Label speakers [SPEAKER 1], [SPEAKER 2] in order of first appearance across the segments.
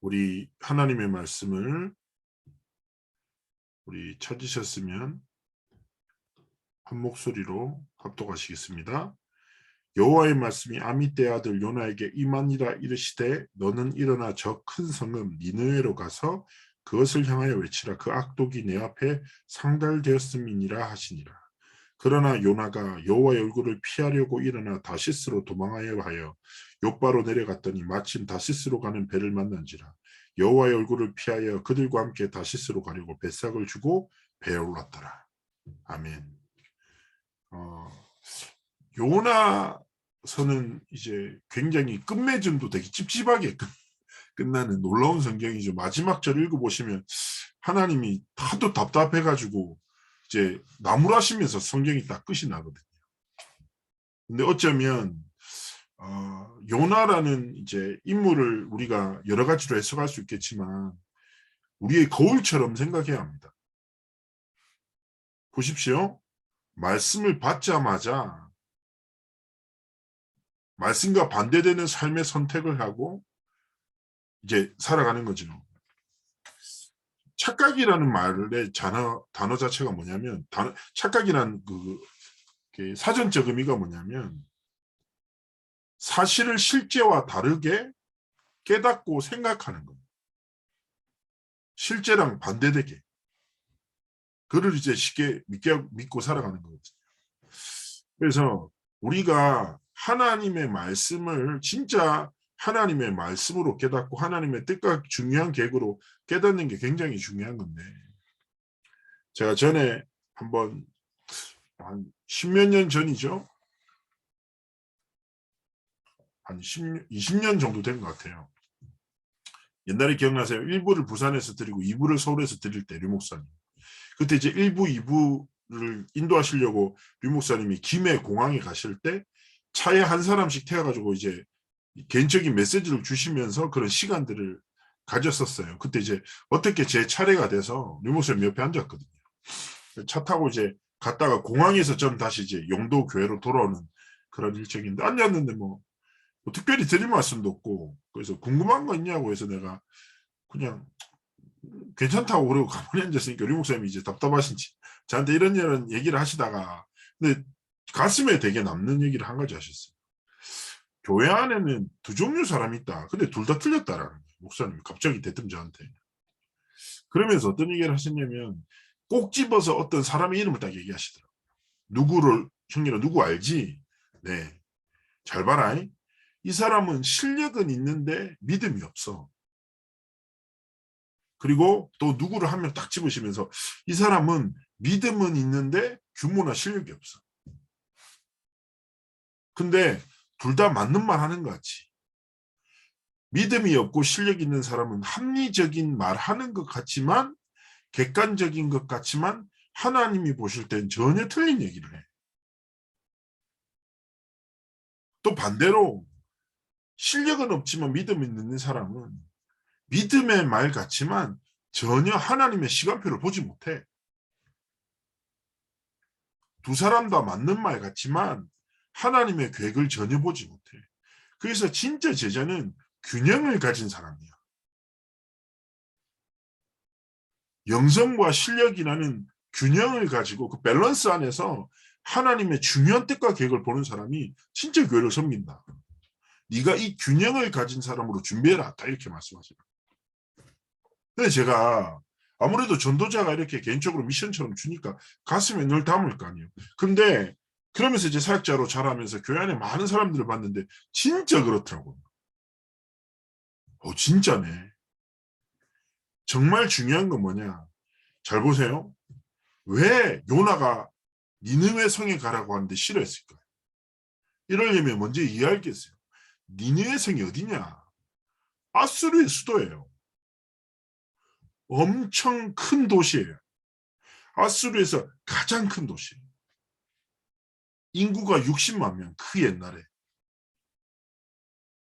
[SPEAKER 1] 우리 하나님의 말씀을 우리 찾으셨으면 한 목소리로 합독하시겠습니다. 여호와의 말씀이 아미떼 아들 요나에게 임하니라 이르시되 너는 일어나 저 큰 성읍 니느웨로 가서 그것을 향하여 외치라. 그 악독이 내 앞에 상달되었음이니라 하시니라. 그러나 요나가 여호와의 얼굴을 피하려고 일어나 다시스로 도망하여 하여 욥바로 내려갔더니 마침 다시스로 가는 배를 만난지라. 여호와의 얼굴을 피하여 그들과 함께 다시스로 가려고 배삭을 주고 배에 올랐더라. 아멘. 요나서는 이제 굉장히 끝맺음도 되게 찝찝하게 끝나는 놀라운 성경이죠. 마지막 절 읽어보시면 하나님이 하도 답답해가지고 이제 나무라시면서 성경이 딱 끝이 나거든요. 근데 어쩌면 요나라는 이제 인물을 우리가 여러 가지로 해석할 수 있겠지만 우리의 거울처럼 생각해야 합니다. 보십시오. 말씀을 받자마자 말씀과 반대되는 삶의 선택을 하고 이제 살아가는 거죠. 착각이라는 말의 단어 자체가 뭐냐면 착각이라는 그 사전적 의미가 뭐냐면 사실을 실제와 다르게 깨닫고 생각하는 겁니다. 실제랑 반대되게. 그를 이제 쉽게 믿고 살아가는 거거든요. 그래서 우리가 하나님의 말씀을 진짜 하나님의 말씀으로 깨닫고 하나님의 뜻과 중요한 계획으로 깨닫는 게 굉장히 중요한 건데 제가 전에 한번 한 10몇 년 전이죠. 한 20년 정도 된 것 같아요. 옛날에 기억나세요? 1부를 부산에서 드리고 2부를 서울에서 드릴 때 류 목사님. 그때 이제 1부, 2부를 인도하시려고 류 목사님이 김해 공항에 가실 때 차에 한 사람씩 태워가지고 이제 개인적인 메시지를 주시면서 그런 시간들을 가졌었어요. 그때 이제 어떻게 제 차례가 돼서 류 목사님 옆에 앉았거든요. 차 타고 이제 갔다가 공항에서 전 다시 이제 용도 교회로 돌아오는 그런 일정인데 앉았는데 뭐 특별히 드릴 말씀도 없고 그래서 궁금한 거 있냐고 해서 내가 그냥 괜찮다고 그러고 가만히 앉았으니까 류 목사님이 이제 답답하신지 저한테 이런 얘기를 하시다가 근데 가슴에 되게 남는 얘기를 한 가지 하셨어요. 교회 안에는 두 종류 사람이 있다. 근데 둘 다 틀렸다라는 거예요. 목사님이 갑자기 대뜸 저한테. 그러면서 어떤 얘기를 하셨냐면 꼭 집어서 어떤 사람의 이름을 딱 얘기하시더라고요. 누구를 형님아 누구 알지? 네. 잘 봐라. 이 사람은 실력은 있는데 믿음이 없어. 그리고 또 누구를 한 명 딱 집으시면서 이 사람은 믿음은 있는데 규모나 실력이 없어. 근데 둘 다 맞는 말 하는 것 같지. 믿음이 없고 실력 있는 사람은 합리적인 말 하는 것 같지만 객관적인 것 같지만 하나님이 보실 땐 전혀 틀린 얘기를 해. 또 반대로 실력은 없지만 믿음이 있는 사람은 믿음의 말 같지만 전혀 하나님의 시간표를 보지 못해. 두 사람 다 맞는 말 같지만 하나님의 계획을 전혀 보지 못해. 그래서 진짜 제자는 균형을 가진 사람이야. 영성과 실력이라는 균형을 가지고 그 밸런스 안에서 하나님의 중요한 뜻과 계획을 보는 사람이 진짜 교회를 섬긴다. 네가 이 균형을 가진 사람으로 준비해라. 다 이렇게 말씀하시라. 근데 제가 아무래도 전도자가 이렇게 개인적으로 미션처럼 주니까 가슴에 늘 담을 거 아니에요. 근데 그러면서 이제 사역자로 자라면서 교회 안에 많은 사람들을 봤는데 진짜 그렇더라고요. 진짜네. 정말 중요한 건 뭐냐. 잘 보세요. 왜 요나가 니느웨 성에 가라고 하는데 싫어했을까요? 이러려면 먼저 이해하겠어요. 니느웨 성이 어디냐? 아수르의 수도예요. 엄청 큰 도시예요. 아수르에서 가장 큰 도시. 인구가 60만 명, 그 옛날에.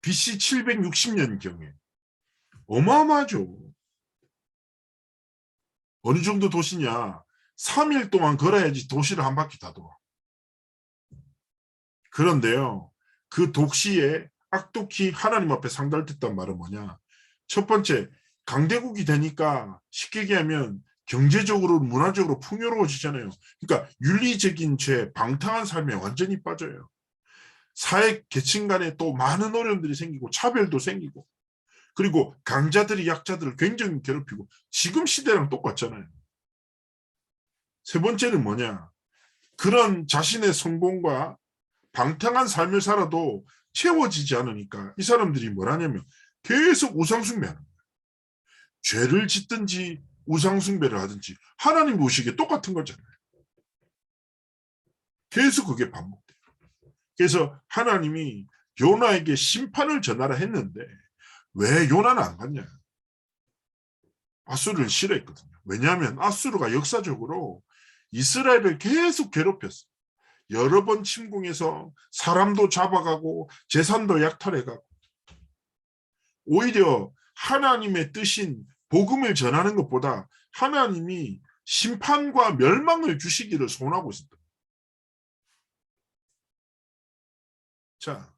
[SPEAKER 1] BC 760년경에. 어마어마하죠. 어느 정도 도시냐? 3일 동안 걸어야지 도시를 한 바퀴 다 돌아. 그런데요. 그 도시에 악독히 하나님 앞에 상달됐단 말은 뭐냐? 첫 번째, 강대국이 되니까 쉽게 얘기하면 경제적으로 문화적으로 풍요로워지잖아요. 그러니까 윤리적인 죄, 방탕한 삶에 완전히 빠져요. 사회 계층 간에 또 많은 어려움들이 생기고 차별도 생기고 그리고 강자들이 약자들을 굉장히 괴롭히고 지금 시대랑 똑같잖아요. 세 번째는 뭐냐? 그런 자신의 성공과 방탕한 삶을 살아도 채워지지 않으니까 이 사람들이 뭘 하냐면 계속 우상숭배하는 거예요. 죄를 짓든지 우상숭배를 하든지 하나님 보시기에 똑같은 거잖아요. 계속 그게 반복돼요. 그래서 하나님이 요나에게 심판을 전하라 했는데 왜 요나는 안 갔냐? 아수르를 싫어했거든요. 왜냐하면 아수르가 역사적으로 이스라엘을 계속 괴롭혔어. 여러 번 침공해서 사람도 잡아가고 재산도 약탈해가고 오히려 하나님의 뜻인 복음을 전하는 것보다 하나님이 심판과 멸망을 주시기를 소원하고 있습니다. 자,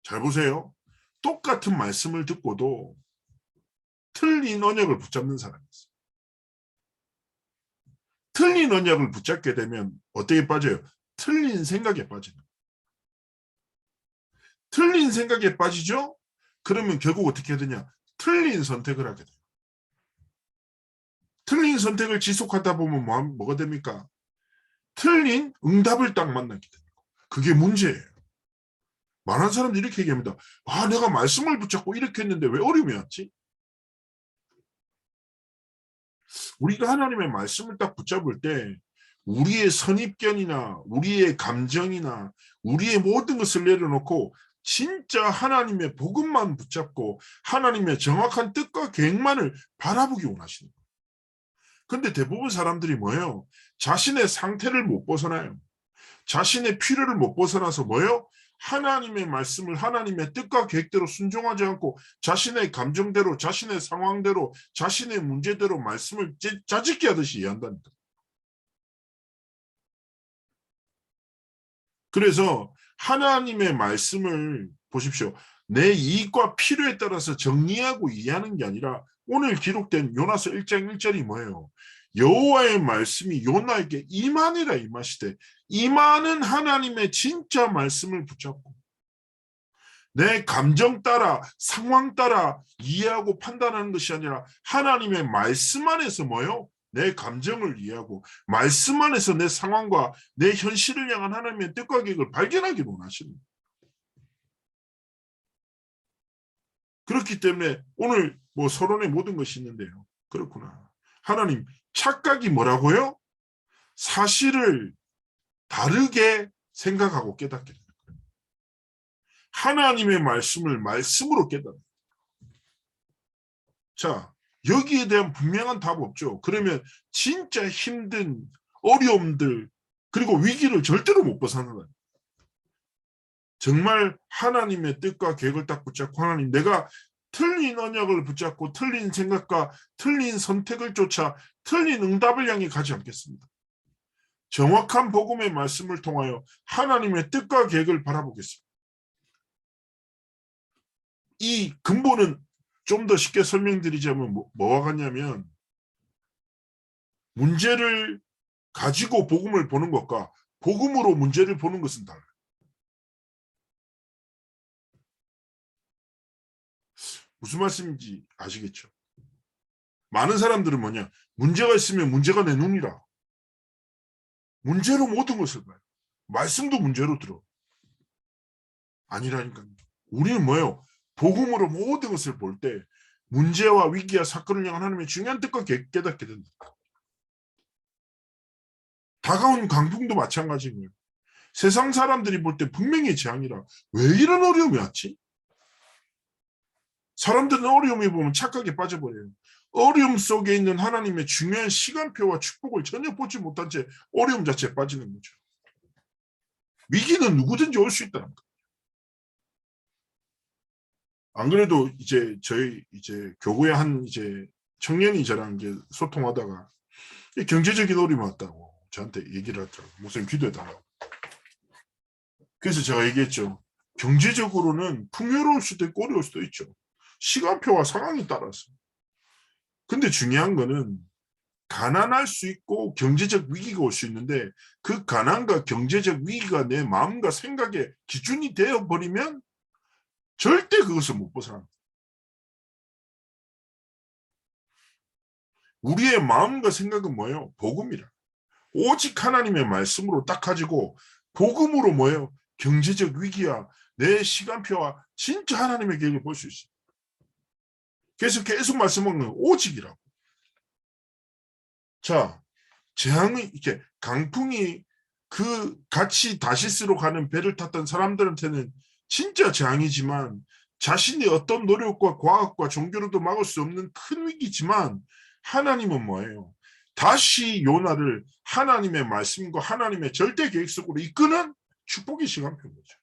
[SPEAKER 1] 잘 보세요. 똑같은 말씀을 듣고도 틀린 언약을 붙잡는 사람이 있어요. 틀린 언약을 붙잡게 되면 어떻게 빠져요? 틀린 생각에 빠지는 거예요. 틀린 생각에 빠지죠? 그러면 결국 어떻게 되냐? 틀린 선택을 하게 돼요. 틀린 선택을 지속하다 보면 뭐가 됩니까? 틀린 응답을 딱 만나게 됩니다. 그게 문제예요. 많은 사람들이 이렇게 얘기합니다. 아, 내가 말씀을 붙잡고 이렇게 했는데 왜 어려움이 왔지? 우리가 하나님의 말씀을 딱 붙잡을 때 우리의 선입견이나 우리의 감정이나 우리의 모든 것을 내려놓고 진짜 하나님의 복음만 붙잡고 하나님의 정확한 뜻과 계획만을 바라보기 원하시는 거예요. 근데 대부분 사람들이 뭐예요? 자신의 상태를 못 벗어나요. 자신의 필요를 못 벗어나서 뭐예요? 하나님의 말씀을 하나님의 뜻과 계획대로 순종하지 않고 자신의 감정대로 자신의 상황대로 자신의 문제대로 말씀을 짜집기 하듯이 이해한답니다. 그래서 하나님의 말씀을 보십시오. 내 이익과 필요에 따라서 정리하고 이해하는 게 아니라 오늘 기록된 요나서 1장 1절이 뭐예요? 여호와의 말씀이 요나에게 임하니라 임하시되 임하는 하나님의 진짜 말씀을 붙잡고 내 감정 따라 상황 따라 이해하고 판단하는 것이 아니라 하나님의 말씀 안에서 뭐요? 내 감정을 이해하고 말씀 안에서 내 상황과 내 현실을 향한 하나님의 뜻과 계획을 발견하기를 원하시는 거예요. 그렇기 때문에 오늘 뭐 서론에 모든 것이 있는데요. 그렇구나. 하나님 착각이 뭐라고요? 사실을 다르게 생각하고 깨닫게 됩니다. 하나님의 말씀을 말씀으로 깨닫는. 자, 여기에 대한 분명한 답 없죠. 그러면 진짜 힘든 어려움들 그리고 위기를 절대로 못 벗어나는. 정말 하나님의 뜻과 계획을 딱 붙잡고 하나님 내가 틀린 언약을 붙잡고 틀린 생각과 틀린 선택을 쫓아 틀린 응답을 향해 가지 않겠습니다. 정확한 복음의 말씀을 통하여 하나님의 뜻과 계획을 바라보겠습니다. 이 근본은 좀 더 쉽게 설명드리자면 뭐와 같냐면 문제를 가지고 복음을 보는 것과 복음으로 문제를 보는 것은 달라요. 무슨 말씀인지 아시겠죠? 많은 사람들은 뭐냐? 문제가 있으면 문제가 내 눈이라. 문제로 모든 것을 봐요. 말씀도 문제로 들어. 아니라니까요. 우리는 뭐예요? 복음으로 모든 것을 볼 때 문제와 위기와 사건을 향한 하나님의 중요한 뜻과 깨닫게 된다. 다가온 강풍도 마찬가지고요. 세상 사람들이 볼 때 분명히 재앙이라 왜 이런 어려움이 왔지? 사람들은 어려움이 보면 착각에 빠져버려요. 어려움 속에 있는 하나님의 중요한 시간표와 축복을 전혀 보지 못한 채 어려움 자체에 빠지는 거죠. 위기는 누구든지 올 수 있다는 거. 안 그래도 저희 교구의 한 청년이 저랑 소통하다가 경제적인 어려움이 왔다고 저한테 얘기를 하더라고요. 목사님 기도해달라고. 그래서 제가 얘기했죠. 경제적으로는 풍요로울 수도 있고 어려울 수도 있죠. 시간표와 상황에 따라서. 근데 중요한 거는 가난할 수 있고 경제적 위기가 올 수 있는데 그 가난과 경제적 위기가 내 마음과 생각의 기준이 되어버리면 절대 그것을 못 벗어납니다. 우리의 마음과 생각은 뭐예요? 복음이라. 오직 하나님의 말씀으로 딱 가지고 복음으로 뭐예요? 경제적 위기야 내 시간표와 진짜 하나님의 계획을 볼 수 있어요. 그래서 계속 말씀하는 오직이라고. 자, 재앙이 이렇게 강풍이 그 같이 다시스로 가는 배를 탔던 사람들한테는 진짜 재앙이지만 자신의 어떤 노력과 과학과 종교로도 막을 수 없는 큰 위기지만 하나님은 뭐예요? 다시 요나를 하나님의 말씀과 하나님의 절대 계획 속으로 이끄는 축복의 시간표인 거죠.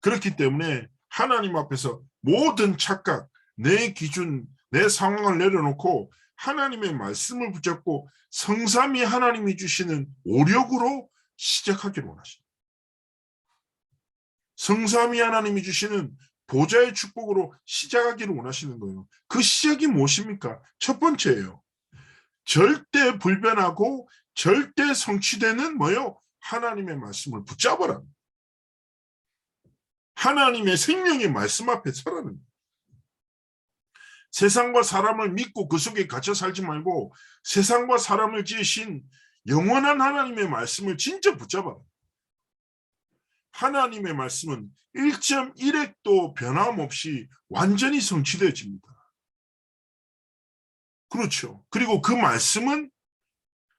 [SPEAKER 1] 그렇기 때문에 하나님 앞에서 모든 착각, 내 기준, 내 상황을 내려놓고 하나님의 말씀을 붙잡고 성삼위 하나님이 주시는 오력으로 시작하기를 원하십니다. 성삼위 하나님이 주시는 보좌의 축복으로 시작하기를 원하시는 거예요. 그 시작이 무엇입니까? 첫 번째예요. 절대 불변하고 절대 성취되는 뭐요? 하나님의 말씀을 붙잡아라. 하나님의 생명의 말씀 앞에 서라는. 세상과 사람을 믿고 그 속에 갇혀 살지 말고 세상과 사람을 지으신 영원한 하나님의 말씀을 진짜 붙잡아라. 하나님의 말씀은 1.1핵도 변함없이 완전히 성취되어집니다. 그렇죠. 그리고 그 말씀은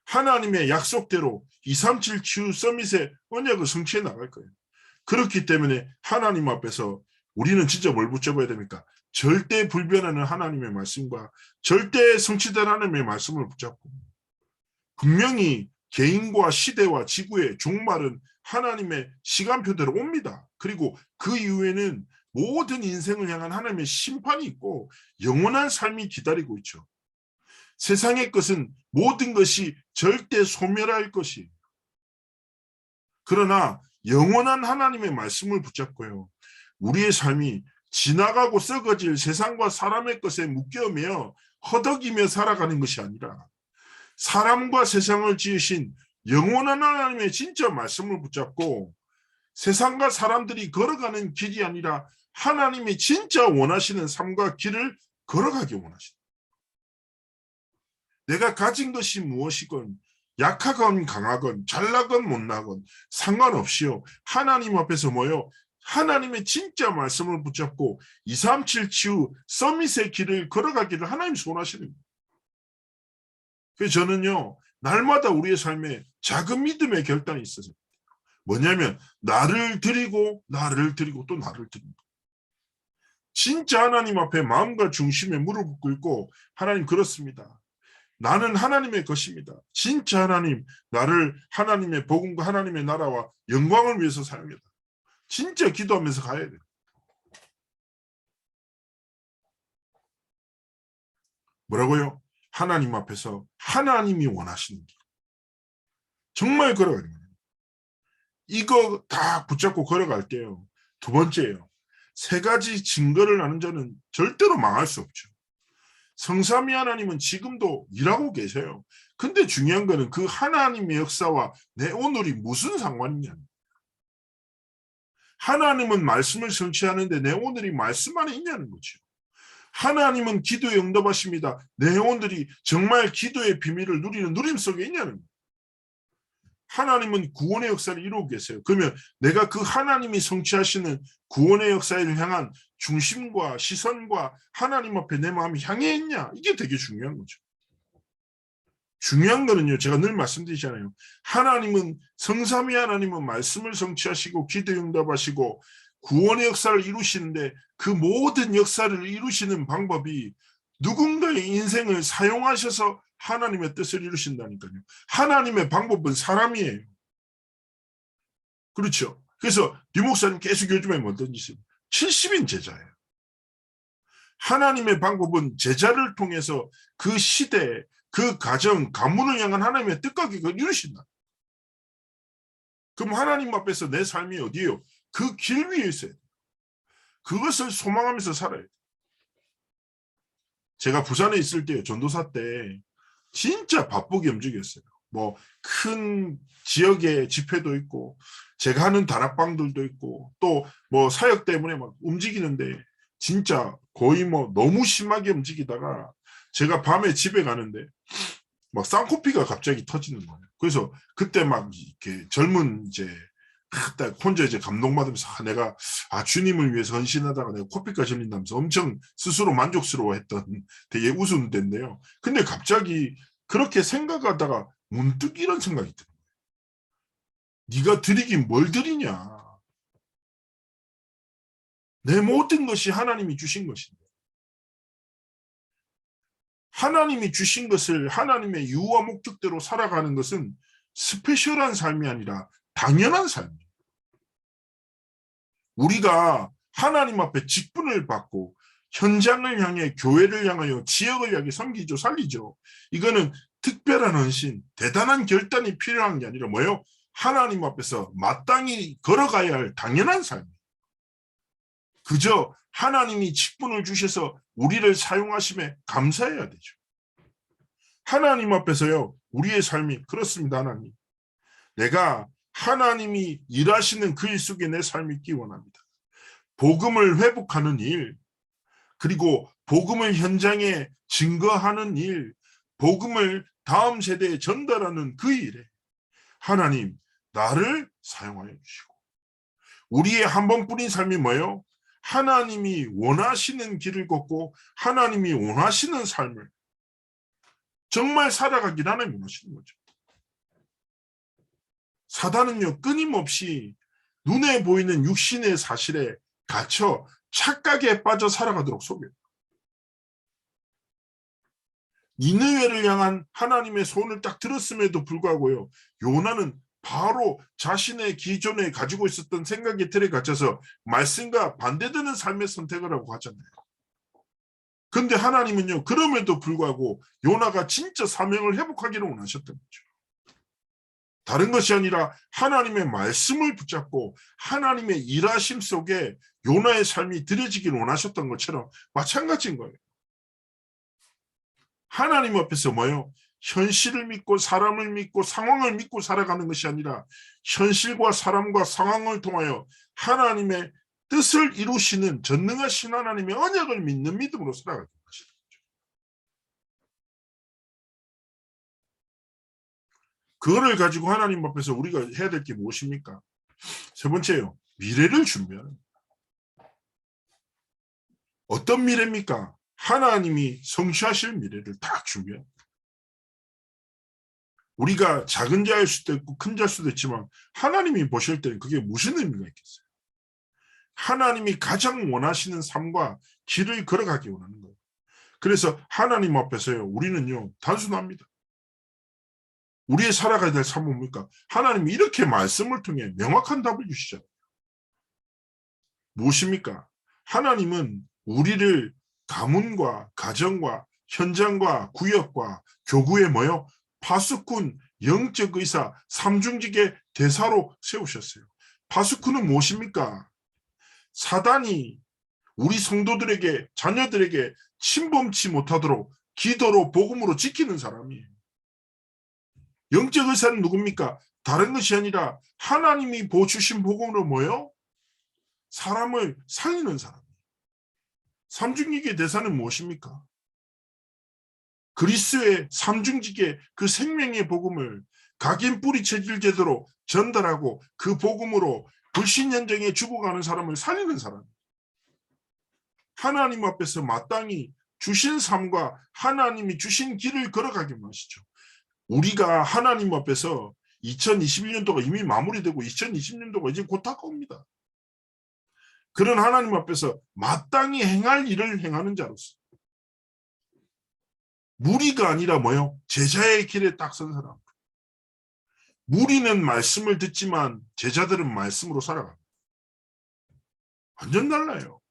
[SPEAKER 1] 하나님의 약속대로 237 치유 서밋의 언약을 성취해 나갈 거예요. 그렇기 때문에 하나님 앞에서 우리는 진짜 뭘 붙잡아야 됩니까? 절대 불변하는 하나님의 말씀과 절대 성취된 하나님의 말씀을 붙잡고 분명히 개인과 시대와 지구의 종말은 하나님의 시간표대로 옵니다. 그리고 그 이후에는 모든 인생을 향한 하나님의 심판이 있고 영원한 삶이 기다리고 있죠. 세상의 것은 모든 것이 절대 소멸할 것이에요. 그러나 영원한 하나님의 말씀을 붙잡고요. 우리의 삶이 지나가고 썩어질 세상과 사람의 것에 묶여며 허덕이며 살아가는 것이 아니라 사람과 세상을 지으신 영원한 하나님의 진짜 말씀을 붙잡고 세상과 사람들이 걸어가는 길이 아니라 하나님이 진짜 원하시는 삶과 길을 걸어가기 원하십니다. 내가 가진 것이 무엇이건 약하건 강하건 잘나건 못나건 상관없이요. 하나님 앞에서 뭐요? 하나님의 진짜 말씀을 붙잡고 237 치유 서밋의 길을 걸어가기를 하나님 소원하시는 거예요. 그래서 저는요. 날마다 우리의 삶에 작은 믿음의 결단이 있어요. 뭐냐면 나를 드리고 또 나를 드리고 진짜 하나님 앞에 마음과 중심에 무릎을 꿇고 하나님 그렇습니다. 나는 하나님의 것입니다. 진짜 하나님 나를 하나님의 복음과 하나님의 나라와 영광을 위해서 사용해라. 진짜 기도하면서 가야 돼요. 뭐라고요? 하나님 앞에서 하나님이 원하시는 길. 정말 걸어가는 거예요. 이거 다 붙잡고 걸어갈 때요. 두 번째예요. 세 가지 증거를 아는 자는 절대로 망할 수 없죠. 성삼위 하나님은 지금도 일하고 계세요. 근데 중요한 거는 그 하나님의 역사와 내 오늘이 무슨 상관이냐. 하나님은 말씀을 성취하는데 내 오늘이 말씀 안에 있냐는 거죠. 하나님은 기도에 응답하십니다. 내 오늘이 정말 기도의 비밀을 누리는 누림 속에 있냐는 거예요. 하나님은 구원의 역사를 이루고 계세요. 그러면 내가 그 하나님이 성취하시는 구원의 역사를 향한 중심과 시선과 하나님 앞에 내 마음이 향해 있냐? 이게 되게 중요한 거죠. 중요한 거는요. 제가 늘 말씀드리잖아요. 하나님은 성삼위 하나님은 말씀을 성취하시고 기도에 응답하시고 구원의 역사를 이루시는데 그 모든 역사를 이루시는 방법이 누군가의 인생을 사용하셔서 하나님의 뜻을 이루신다니까요. 하나님의 방법은 사람이에요. 그렇죠. 그래서 류 목사님 계속 요즘에 뭐 던지세요? 70인 제자예요. 하나님의 방법은 제자를 통해서 그 시대, 그 가정, 가문을 향한 하나님의 뜻과 계획을 이루신다. 그럼 하나님 앞에서 내 삶이 어디예요? 그 길 위에 있어요. 그것을 소망하면서 살아야 돼요. 제가 부산에 있을 때 전도사 때 진짜 바쁘게 움직였어요. 뭐 큰 지역의 집회도 있고 제가 하는 다락방들도 있고 또 뭐 사역 때문에 막 움직이는데 진짜 거의 뭐 너무 심하게 움직이다가 제가 밤에 집에 가는데 막 쌍코피가 갑자기 터지는 거예요. 그래서 그때 막 이렇게 젊은 이제 딱 혼자 이제 감동받으면서 내가 주님을 위해서 헌신하다가 내가 코피까지 흘린다면서 엄청 스스로 만족스러워했던 되게 웃음 때인데요. 근데 갑자기 그렇게 생각하다가 문득 이런 생각이 들어요. 네가 드리긴 뭘 드리냐. 내 모든 것이 하나님이 주신 것인데. 하나님이 주신 것을 하나님의 유와 목적대로 살아가는 것은 스페셜한 삶이 아니라 당연한 삶이에요. 우리가 하나님 앞에 직분을 받고 현장을 향해 교회를 향하여 지역을 향해 섬기죠. 살리죠. 이거는 특별한 헌신, 대단한 결단이 필요한 게 아니라 뭐예요? 하나님 앞에서 마땅히 걸어가야 할 당연한 삶이에요. 그저 하나님이 직분을 주셔서 우리를 사용하심에 감사해야 되죠. 하나님 앞에서요. 우리의 삶이 그렇습니다. 하나님. 내가 하나님이 일하시는 그 일 속에 내 삶이 있기 원합니다. 복음을 회복하는 일, 그리고 복음을 현장에 증거하는 일, 복음을 다음 세대에 전달하는 그 일에 하나님 나를 사용하여 주시고 우리의 한 번뿐인 삶이 뭐예요? 하나님이 원하시는 길을 걷고 하나님이 원하시는 삶을 정말 살아가길 하나님 원하시는 거죠. 사단은요 끊임없이 눈에 보이는 육신의 사실에 갇혀 착각에 빠져 살아가도록 속여요. 니느웨를 향한 하나님의 손을 딱 들었음에도 불구하고요. 요나는 바로 자신의 기존에 가지고 있었던 생각의 틀에 갇혀서 말씀과 반대되는 삶의 선택을 하고 하잖아요. 근데 하나님은요. 그럼에도 불구하고 요나가 진짜 사명을 회복하기를 원하셨던 거죠. 다른 것이 아니라 하나님의 말씀을 붙잡고 하나님의 일하심 속에 요나의 삶이 들여지기를 원하셨던 것처럼 마찬가지인 거예요. 하나님 앞에서 뭐예요? 현실을 믿고 사람을 믿고 상황을 믿고 살아가는 것이 아니라 현실과 사람과 상황을 통하여 하나님의 뜻을 이루시는 전능하신 하나님의 언약을 믿는 믿음으로 살아가는 것이죠. 그거를 가지고 하나님 앞에서 우리가 해야 될 게 무엇입니까? 세 번째요. 미래를 준비하는 거예요. 어떤 미래입니까? 하나님이 성취하실 미래를 딱 준비해요. 우리가 작은 자일 수도 있고 큰 자일 수도 있지만 하나님이 보실 때는 그게 무슨 의미가 있겠어요? 하나님이 가장 원하시는 삶과 길을 걸어가기 원하는 거예요. 그래서 하나님 앞에서요. 우리는요. 단순합니다. 우리의 살아가야 될 삶은 뭡니까? 하나님이 이렇게 말씀을 통해 명확한 답을 주시잖아요. 무엇입니까? 하나님은 우리를 가문과 가정과 현장과 구역과 교구에 모여 파수꾼, 영적 의사, 삼중직의 대사로 세우셨어요. 파수꾼은 무엇입니까? 사단이 우리 성도들에게 자녀들에게 침범치 못하도록 기도로 복음으로 지키는 사람이에요. 영적 의사는 누굽니까? 다른 것이 아니라 하나님이 보여주신 복음으로 뭐예요? 사람을 살리는 사람. 삼중직의 대사는 무엇입니까? 그리스도의 삼중직의 그 생명의 복음을 각인 뿌리 체질 제대로 전달하고 그 복음으로 불신 현장에 죽어가는 사람을 살리는 사람. 하나님 앞에서 마땅히 주신 삶과 하나님이 주신 길을 걸어가기만 하시죠. 우리가 하나님 앞에서 2021년도가 이미 마무리되고 2020년도가 이제 곧 다가옵니다. 그런 하나님 앞에서 마땅히 행할 일을 행하는 자로서 무리가 아니라 뭐요? 제자의 길에 딱 선 사람. 무리는 말씀을 듣지만 제자들은 말씀으로 살아갑니다. 완전 달라요.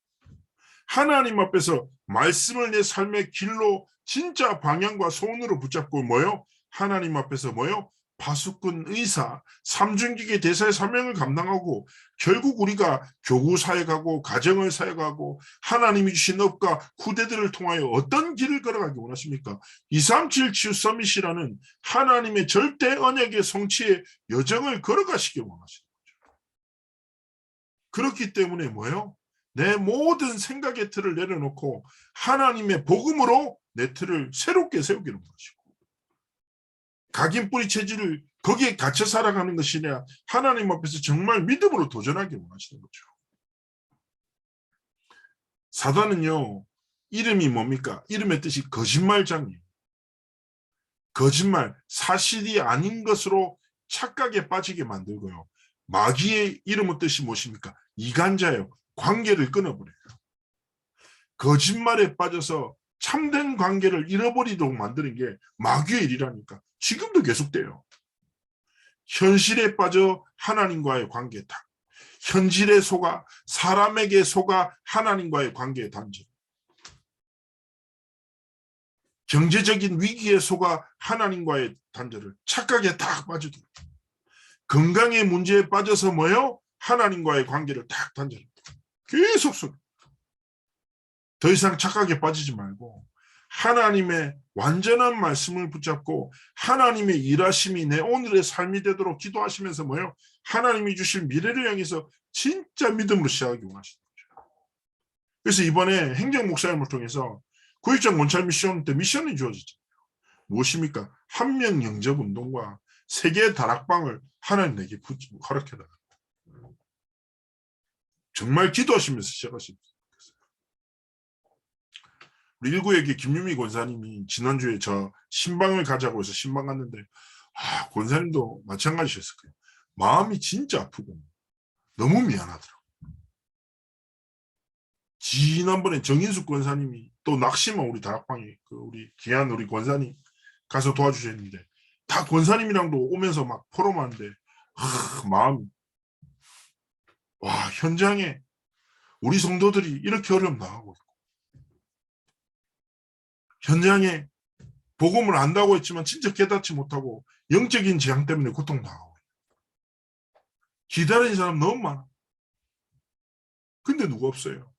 [SPEAKER 1] 하나님 앞에서 말씀을 내 삶의 길로 진짜 방향과 소원으로 붙잡고 뭐요? 하나님 앞에서 뭐요? 파수꾼, 의사, 삼중직의 대사의 사명을 감당하고 결국 우리가 교구 사역하고 가정을 사역하고 하나님이 주신 업과 후대들을 통하여 어떤 길을 걸어가기 원하십니까? 237 치유 서밋이라는 하나님의 절대 언약의 성취의 여정을 걸어가시길 원하십니다. 그렇기 때문에 뭐예요? 내 모든 생각의 틀을 내려놓고 하나님의 복음으로 내 틀을 새롭게 세우기를 원하시고 각인 뿌리 체질을 거기에 갇혀 살아가는 것이 아니라 하나님 앞에서 정말 믿음으로 도전하기를 원하시는 거죠. 사단은요, 이름이 뭡니까? 이름의 뜻이 거짓말장이에요. 거짓말, 사실이 아닌 것으로 착각에 빠지게 만들고요. 마귀의 이름의 뜻이 무엇입니까? 이간자예요. 관계를 끊어버려요. 거짓말에 빠져서 참된 관계를 잃어버리도록 만드는 게 마귀의 일이라니까. 지금도 계속돼요. 현실에 빠져 하나님과의 관계에 다. 현실에 속아 사람에게 속아 하나님과의 관계에 단절. 경제적인 위기에 속아 하나님과의 단절을 착각에 딱 빠지도록. 건강의 문제에 빠져서 뭐예요? 하나님과의 관계를 딱 단절합니다. 계속 속. 더 이상 착각에 빠지지 말고 하나님의 완전한 말씀을 붙잡고 하나님의 일하심이 내 오늘의 삶이 되도록 기도하시면서 뭐예요? 하나님이 주실 미래를 향해서 진짜 믿음으로 시작하기 원하시는 거죠. 그래서 이번에 행정 목사님을 통해서 구획장 원찰 미션 때 미션이 주어지죠. 무엇입니까? 한명 영접 운동과 세계의 다락방을 하나님 내게 허락해달라. 정말 기도하시면서 시작하십니다. 우리 일구에게 김유미 권사님이 지난주에 저 신방을 가자고 해서 신방 갔는데 권사님도 마찬가지셨을 거예요. 마음이 진짜 아프고 너무 미안하더라고요. 지난번에 정인숙 권사님이 또 낙심한 우리 다락방에 우리 귀한 우리 권사님 가서 도와주셨는데 다 권사님이랑도 오면서 막 포럼하는데 마음이 현장에 우리 성도들이 이렇게 어려움 당하고 있고 현장에 복음을 안다고 했지만 진짜 깨닫지 못하고 영적인 재앙 때문에 고통당하고 기다리는 사람 너무 많아. 근데 누가 없어요.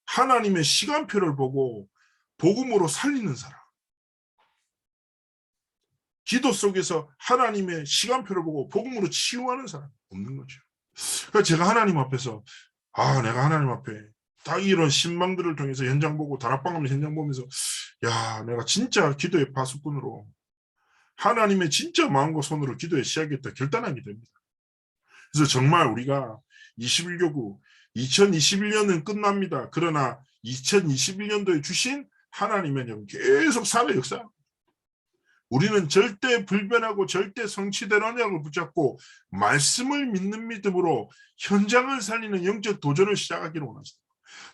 [SPEAKER 1] 하나님의 시간표를 보고 복음으로 살리는 사람. 기도 속에서 하나님의 시간표를 보고 복음으로 치유하는 사람 없는 거죠. 그래서 제가 하나님 앞에서 내가 하나님 앞에 딱 이런 신망들을 통해서 현장 보고 다락방 가면서 현장 보면서 내가 진짜 기도의 파수꾼으로 하나님의 진짜 마음과 손으로 기도에 시작했다 결단하게 됩니다. 그래서 정말 우리가 21교구 2021년은 끝납니다. 그러나 2021년도에 주신 하나님의 영 계속 살아 역사. 우리는 절대 불변하고 절대 성취된 언약을 붙잡고 말씀을 믿는 믿음으로 현장을 살리는 영적 도전을 시작하기를 원하십니다.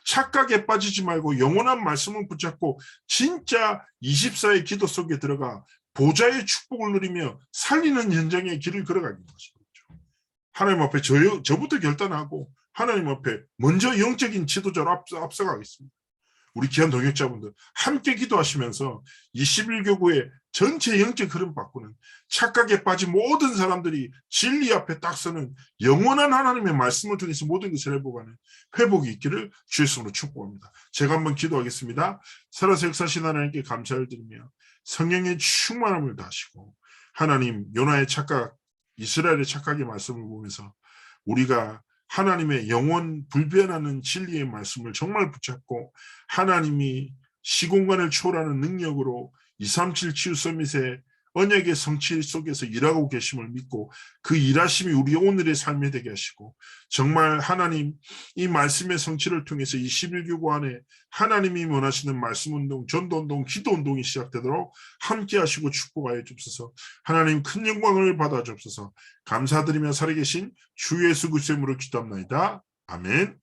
[SPEAKER 1] 착각에 빠지지 말고 영원한 말씀을 붙잡고 진짜 24의 기도 속에 들어가 보좌의 축복을 누리며 살리는 현장의 길을 걸어가는 것이죠. 하나님 앞에 저부터 결단하고 하나님 앞에 먼저 영적인 지도자로 앞서가겠습니다. 우리 귀한 동역자분들 함께 기도하시면서 21교구의 전체 영적 흐름 바꾸는 착각에 빠진 모든 사람들이 진리 앞에 딱 서는 영원한 하나님의 말씀을 통해서 모든 것을 회복하는 회복이 있기를 주의 이름으로 축복합니다. 제가 한번 기도하겠습니다. 살아서 역사하신 하나님께 감사를 드리며 성령의 충만함을 다하시고 하나님 요나의 착각 이스라엘의 착각의 말씀을 보면서 우리가 하나님의 영원 불변하는 진리의 말씀을 정말 붙잡고 하나님이 시공간을 초월하는 능력으로 237 치유 서밋의 언약의 성취 속에서 일하고 계심을 믿고 그 일하심이 우리 오늘의 삶에 되게 하시고 정말 하나님 이 말씀의 성취를 통해서 21교구 안에 하나님이 원하시는 말씀운동, 전도운동, 기도운동이 시작되도록 함께 하시고 축복하여 주옵소서. 하나님 큰 영광을 받아 주옵소서. 감사드리며 살아계신 주 예수 그리스도의 이름으로 기도합나이다. 아멘.